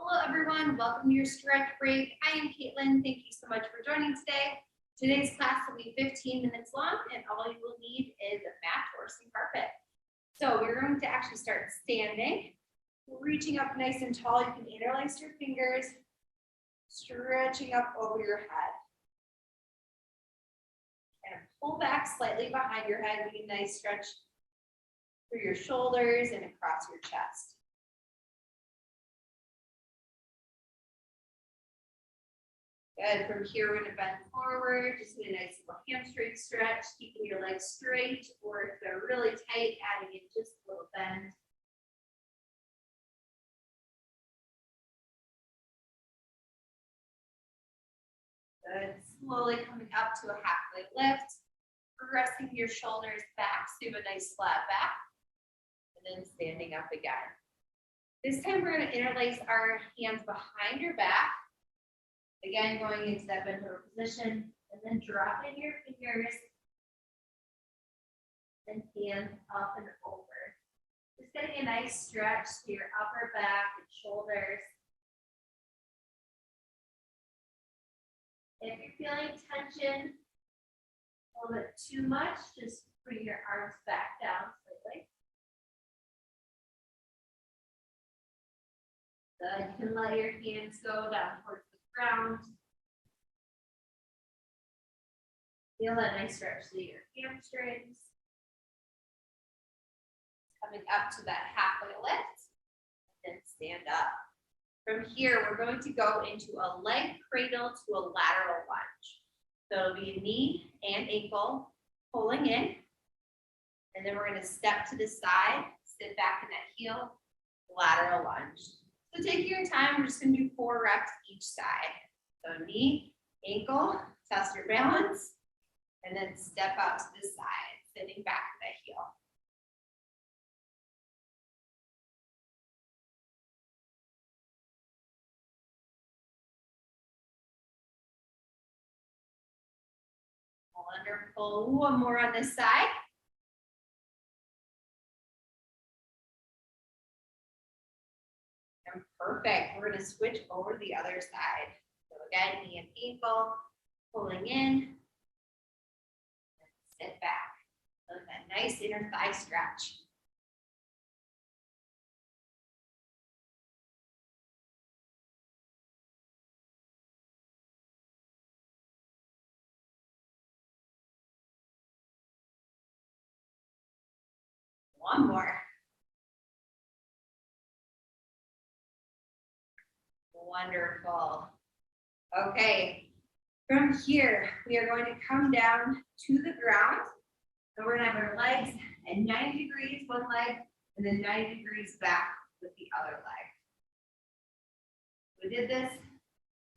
Hello everyone, welcome to your stretch break. I am Caitlin, thank you so much for joining today. Today's class will be 15 minutes long and all you will need is a mat or some carpet. So we're going to actually start standing, reaching up nice and tall. You can interlace your fingers, stretching up over your head. And pull back slightly behind your head, getting a nice stretch through your shoulders and across your chest. Good. From here, we're going to bend forward, just get a nice little hamstring stretch, keeping your legs straight, or if they're really tight, adding in just a little bend. Good. Slowly coming up to a halfway lift, progressing your shoulders back, so you have a nice flat back, and then standing up again. This time, we're going to interlace our hands behind your back. Again, going into that bent over position, and then dropping your fingers and hands up and over. Just getting a nice stretch to your upper back and shoulders. If you're feeling tension a little bit too much, just bring your arms back down slightly. Good. You can let your hands go down towards ground. Feel that nice stretch through your hamstrings. Coming up to that halfway lift, and then stand up. From here, we're going to go into a leg cradle to a lateral lunge. So it'll be a knee and ankle pulling in, and then we're going to step to the side, sit back in that heel, lateral lunge. So take your time, we're just going to do 4 reps each side. So knee, ankle, test your balance, and then step out to the side, sitting back to the heel. Wonderful. One more on this side. And perfect. We're going to switch over the other side. So again, knee and ankle, pulling in, and sit back. So that nice inner thigh stretch. One more. Wonderful. Okay, from here, we are going to come down to the ground. And we're going to have our legs at 90 degrees, one leg, and then 90 degrees back with the other leg. We did this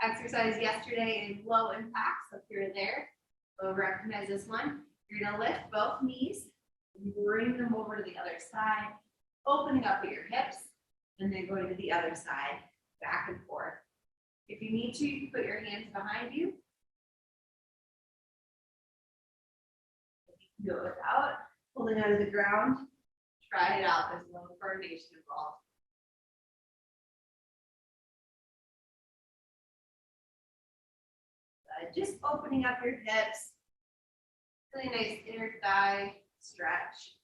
exercise yesterday in low impact, so if you're there, we'll recognize this one. You're going to lift both knees and bring them over to the other side, opening up at your hips, and then going to the other side, back and forth. If you need to, you can put your hands behind you. If you can do it without pulling out of the ground, try it out. There's no coordination involved. Just opening up your hips. Really nice inner thigh stretch.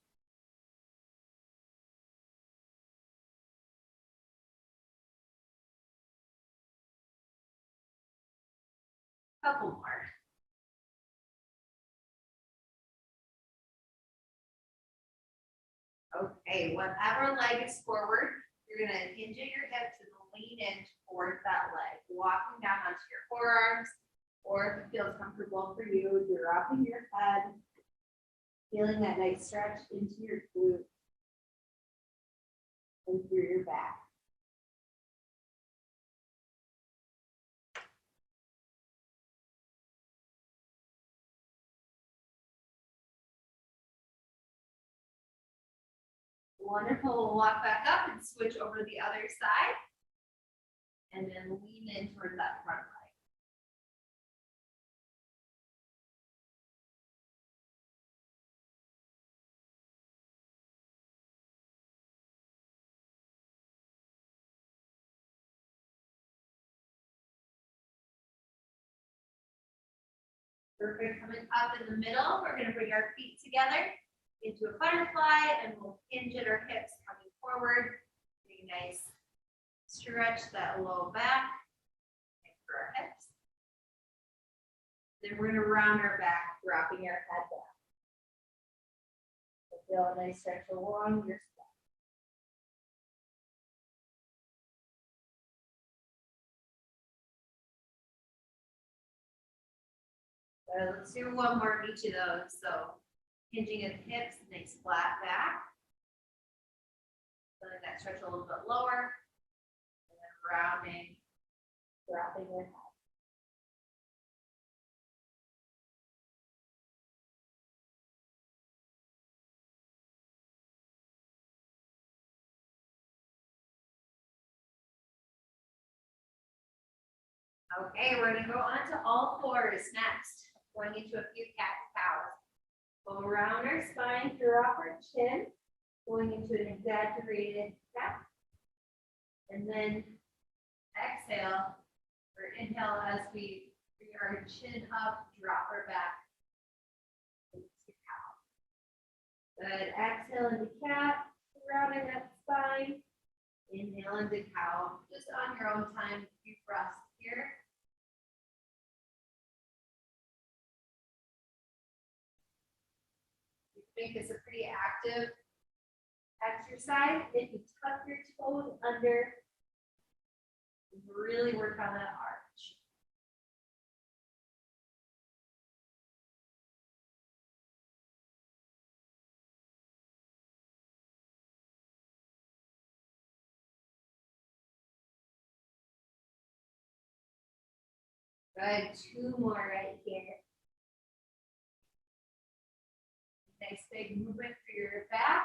Couple more. Okay, whatever leg is forward, you're going to hinge at your hips and lean in towards that leg, walking down onto your forearms, or if it feels comfortable for you, dropping your head, feeling that nice stretch into your glutes and through your back. Wonderful. We'll walk back up and switch over to the other side. And then lean in towards that front leg. Perfect. Coming up in the middle, we're going to bring our feet together into a butterfly, and we'll hinge at our hips coming forward. Be nice. Stretch that low back for our hips. Then we're going to round our back, dropping our head down. So feel a nice stretch along your spine. So let's do one more of each of those. So hinging at the hips, nice flat back. Feeling that stretch a little bit lower. And then rounding, dropping your head. Okay, we're going to go on to all fours next. Going into a few cat-cows. Go around our spine, drop our chin. Going into an exaggerated step. And then exhale or inhale as we bring our chin up, drop our back into cow. Good. Exhale into cat, rounding that spine. Inhale into cow. Just on your own time, a few breaths here. Make this a pretty active exercise. If you tuck your toes under, really work on that arch. Good. Two more right here. Nice big movement for your back.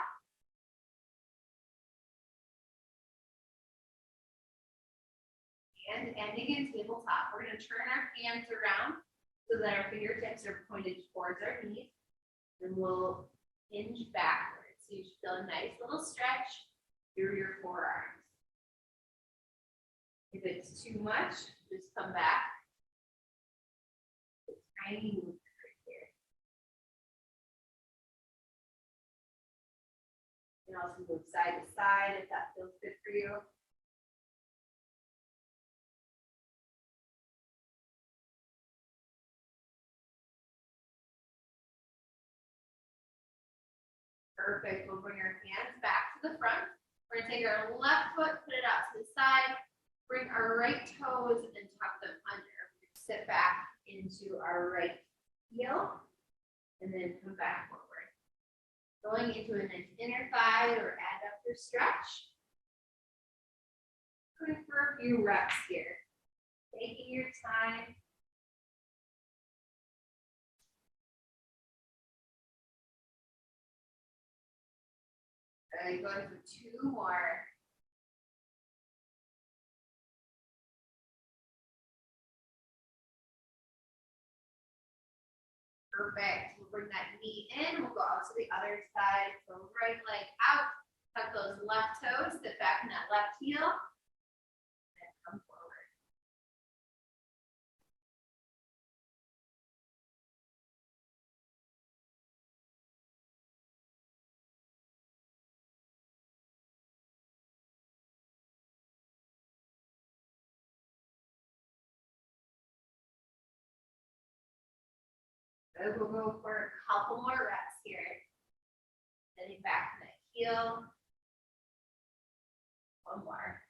And ending in tabletop. We're going to turn our hands around so that our fingertips are pointed towards our knees. And we'll hinge backwards. So you should feel a nice little stretch through your forearms. If it's too much, just come back. Tiny movement right here. You can also move side to side if that feels good for you. Perfect. We'll bring our hands back to the front. We're going to take our left foot, put it out to the side, bring our right toes and tuck them under. Sit back into our right heel and then come back forward. Going into a nice inner thigh or adductor stretch. Going for a few reps here. Taking your time. And going for two more. Perfect. We'll bring that knee in. We'll go out to the other side. So right leg out. Tuck those left toes. Sit back in that left heel. And come forward. Good. We'll go for a couple more reps here. Sitting back in that heel. One more.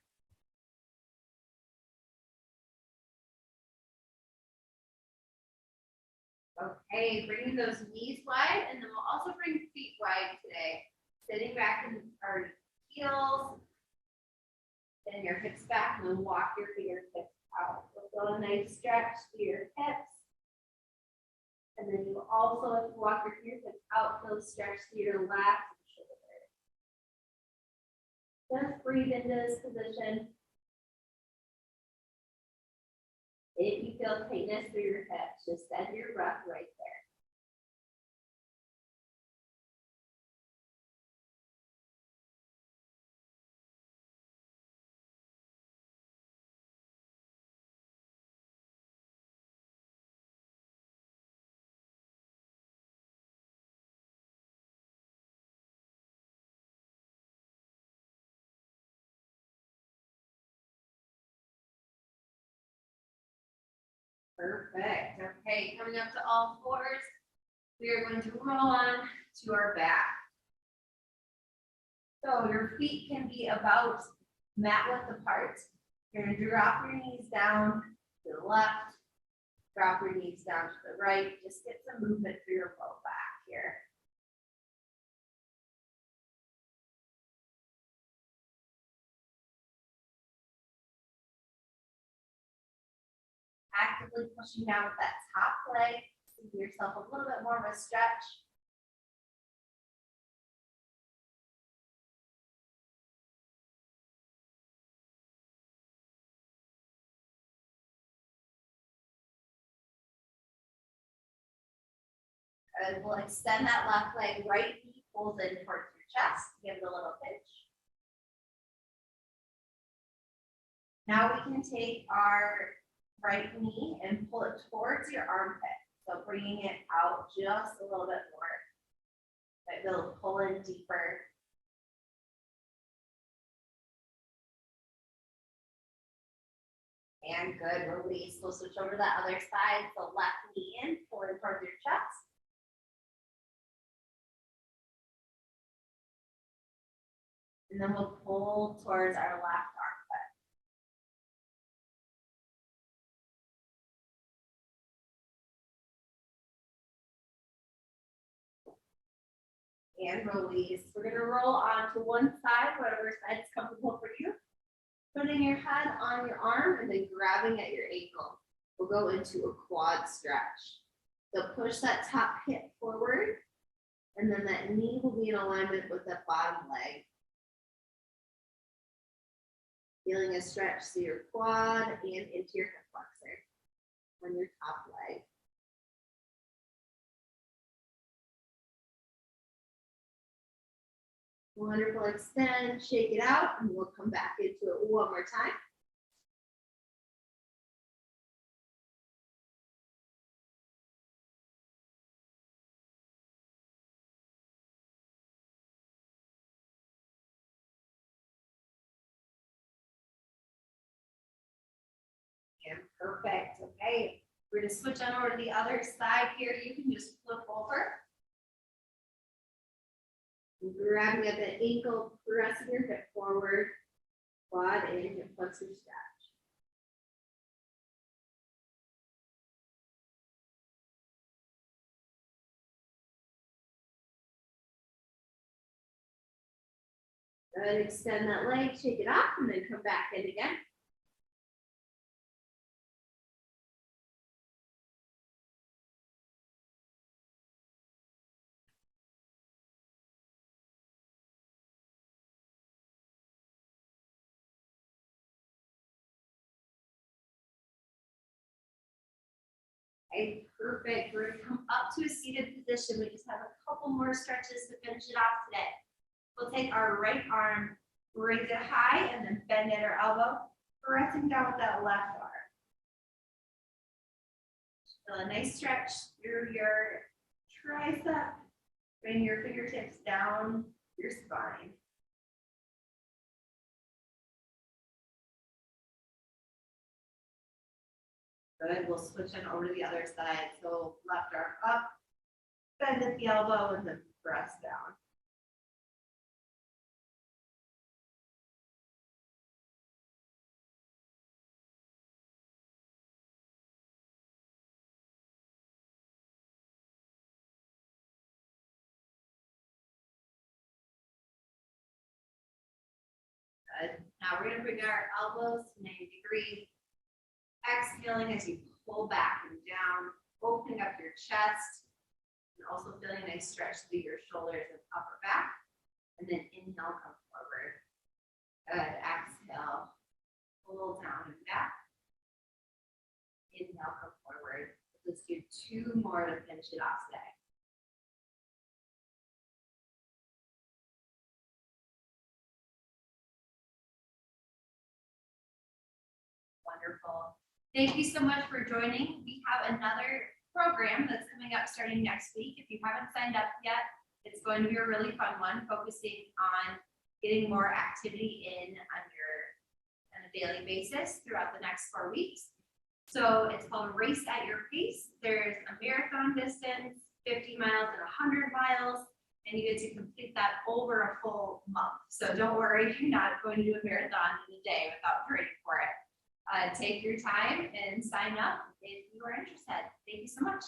Okay, bringing those knees wide, and then we'll also bring feet wide today. Sitting back in our heels, and your hips back, and then walk your fingertips out. So feel a nice stretch to your hips. And then you also walk your fingertips out, feel a stretch to your lats and shoulders. Just breathe into this position. If you feel tightness through your hips, just send your breath right there. Perfect. Okay, coming up to all fours, we are going to roll on to our back. So your feet can be about mat width apart. You're going to drop your knees down to the left, drop your knees down to the right. Just get some movement through your low back here. Actively pushing down with that top leg. Give yourself a little bit more of a stretch. Good. We'll extend that left leg. Right knee pulls in towards your chest. Give it a little pinch. Now we can take our right knee and pull it towards your armpit. So bringing it out just a little bit more. Right, we'll pull in deeper. And good, release. We'll switch over to that other side. So left knee in, pull in towards your chest. And then we'll pull towards our left armpit. And release. We're going to roll on to one side, whatever side is comfortable for you. Putting your head on your arm and then grabbing at your ankle. We'll go into a quad stretch. So push that top hip forward, and then that knee will be in alignment with that bottom leg. Feeling a stretch through your quad and into your hip flexor on your top leg. Wonderful, extend, shake it out, and we'll come back into it one more time. And perfect, okay. We're gonna switch on over to the other side here. You can just flip over. Grabbing at the ankle, pressing your hip forward, quad and hip flexor stretch. Good, extend that leg, shake it off, and then come back in again. Okay, perfect. We're going to come up to a seated position. We just have a couple more stretches to finish it off today. We'll take our right arm, raise it high, and then bend at our elbow, pressing down with that left arm. Feel a nice stretch through your tricep. Bring your fingertips down your spine. Good, we'll switch on over to the other side. So left arm up, bend at the elbow, and then press down. Good. Now we're going to bring our elbows to 90 degrees. Exhaling as you pull back and down, opening up your chest, and also feeling a nice stretch through your shoulders and upper back. And then inhale, come forward. Good. Exhale, pull down and back. Inhale, come forward. Let's do two more to finish it off today. Wonderful. Thank you so much for joining. We have another program that's coming up starting next week. If you haven't signed up yet, it's going to be a really fun one, focusing on getting more activity in on a daily basis throughout the next 4 weeks. So it's called Race at Your Pace. There's a marathon distance, 50 miles and 100 miles, and you get to complete that over a full month. So don't worry if you're not going to do a marathon in a day without training for it. Take your time and sign up if you are interested. Thank you so much.